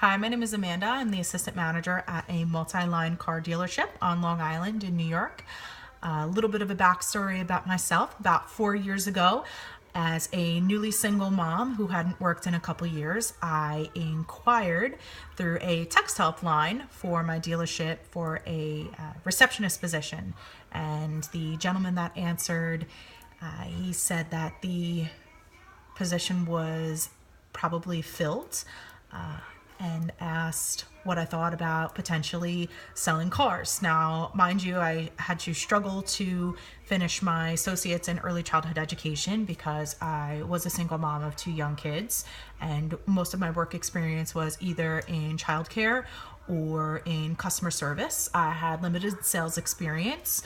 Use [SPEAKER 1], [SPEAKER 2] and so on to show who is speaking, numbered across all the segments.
[SPEAKER 1] Hi, my name is Amanda. I'm the assistant manager at a multi-line car dealership on Long Island in New York. A little bit of a backstory about myself. About 4 years ago, as a newly single mom who hadn't worked in a couple years, I inquired through a text helpline for my dealership for a receptionist position. And the gentleman that answered, he said that the position was probably filled, and asked what I thought about potentially selling cars. Now, mind you, I had to struggle to finish my associates in early childhood education because I was a single mom of 2 young kids, and most of my work experience was either in childcare or in customer service. I had limited sales experience,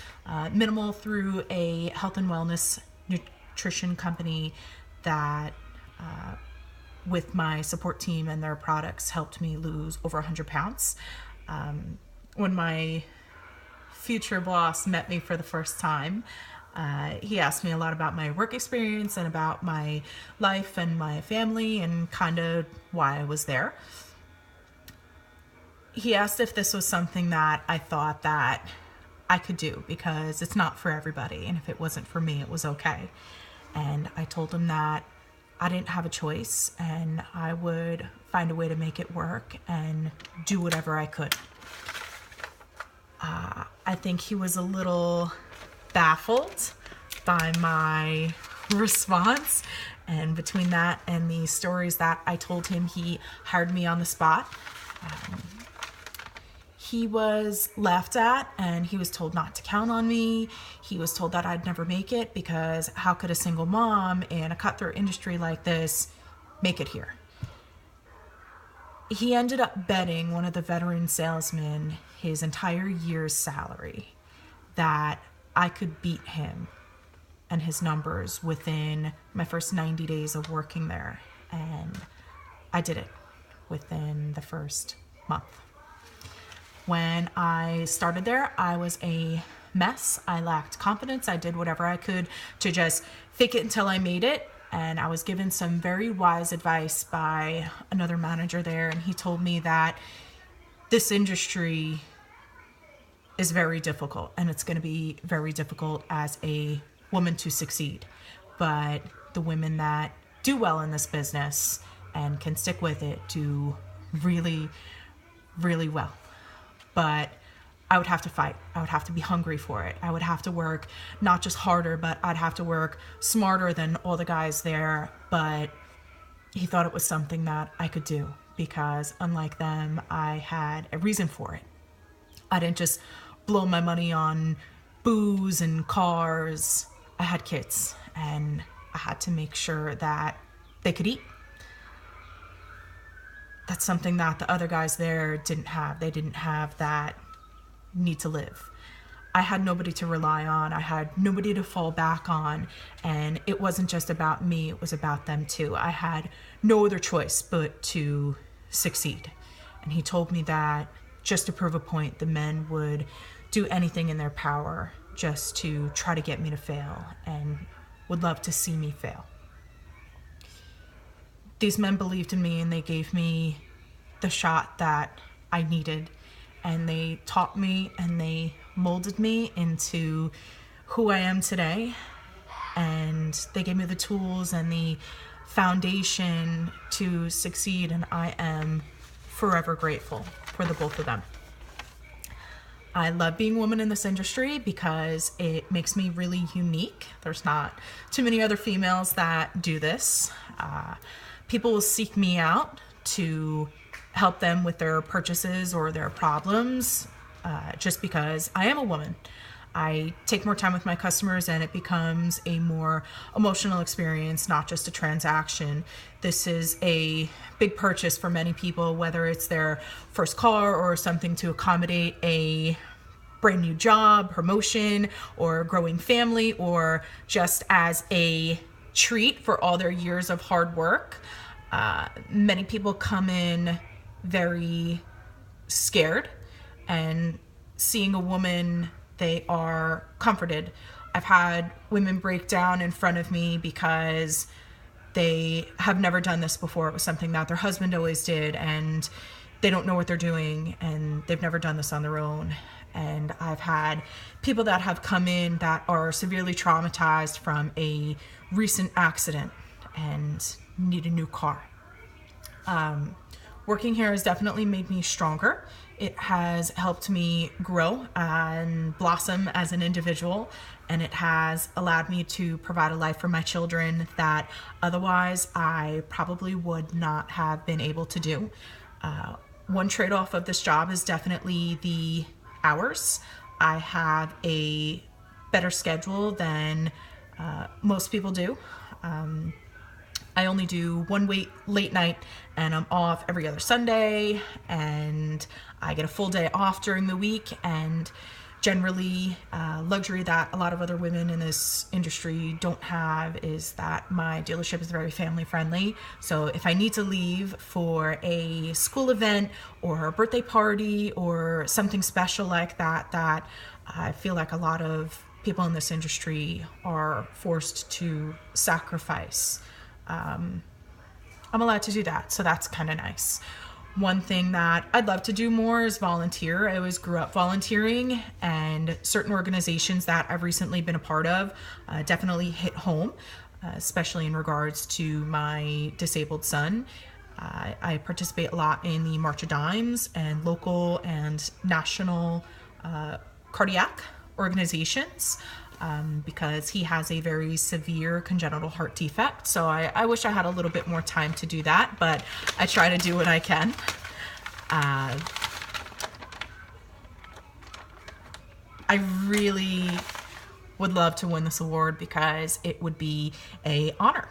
[SPEAKER 1] minimal through a health and wellness nutrition company that with my support team and their products helped me lose over 100 pounds. When my future boss met me for the first time, he asked me a lot about my work experience and about my life and my family and kind of why I was there. He asked if this was something that I thought that I could do because it's not for everybody, and if it wasn't for me, it was okay. And I told him that I didn't have a choice and I would find a way to make it work and do whatever I could. I think he was a little baffled by my response, and between that and the stories that I told him, he hired me on the spot. He was laughed at and he was told not to count on me. He was told that I'd never make it because how could a single mom in a cutthroat industry like this make it here? He ended up betting one of the veteran salesmen his entire year's salary that I could beat him and his numbers within my first 90 days of working there. And I did it within the first month. When I started there, I was a mess. I lacked confidence. I did whatever I could to just fake it until I made it. And I was given some very wise advice by another manager there. And he told me that this industry is very difficult, and it's going to be very difficult as a woman to succeed. But the women that do well in this business and can stick with it do really, really well. But I would have to fight. I would have to be hungry for it. I would have to work not just harder, but I'd have to work smarter than all the guys there. But he thought it was something that I could do because unlike them, I had a reason for it. I didn't just blow my money on booze and cars. I had kids and I had to make sure that they could eat. That's something that the other guys there didn't have. They didn't have that need to live. I had nobody to rely on. I had nobody to fall back on. And it wasn't just about me, it was about them too. I had no other choice but to succeed. And he told me that just to prove a point, the men would do anything in their power just to try to get me to fail and would love to see me fail. These men believed in me and they gave me the shot that I needed, and they taught me and they molded me into who I am today, and they gave me the tools and the foundation to succeed, and I am forever grateful for the both of them. I love being a woman in this industry because it makes me really unique. There's not too many other females that do this. People will seek me out to help them with their purchases or their problems just because I am a woman. I take more time with my customers and it becomes a more emotional experience, not just a transaction. This is a big purchase for many people, whether it's their first car or something to accommodate a brand new job, promotion, or growing family, or just as a treat for all their years of hard work. Many people come in very scared, and seeing a woman, they are comforted. I've had women break down in front of me because they have never done this before. It was something that their husband always did, and they don't know what they're doing and they've never done this on their own. And I've had people that have come in that are severely traumatized from a recent accident and need a new car. Working here has definitely made me stronger. It has helped me grow and blossom as an individual, and it has allowed me to provide a life for my children that otherwise I probably would not have been able to do. One trade-off of this job is definitely the hours. I have a better schedule than most people do. I only do one late night, and I'm off every other Sunday, and I get a full day off during the week. And generally, luxury that a lot of other women in this industry don't have is that my dealership is very family friendly. So if I need to leave for a school event or a birthday party or something special like that, that I feel like a lot of people in this industry are forced to sacrifice. I'm allowed to do that, so that's kind of nice. One thing that I'd love to do more is volunteer. I always grew up volunteering, and certain organizations that I've recently been a part of definitely hit home, especially in regards to my disabled son. I participate a lot in the March of Dimes and local and national cardiac organizations. Because he has a very severe congenital heart defect. So I wish I had a little bit more time to do that, but I try to do what I can. I really would love to win this award because it would be an honor.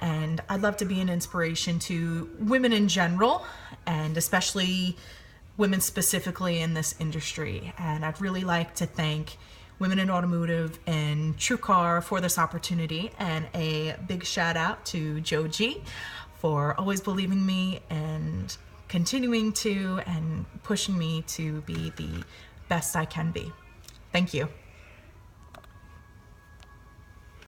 [SPEAKER 1] And I'd love to be an inspiration to women in general, and especially women specifically in this industry. And I'd really like to thank Women in Automotive and TrueCar for this opportunity, and a big shout out to Joe G for always believing me and continuing to and pushing me to be the best I can be. Thank you.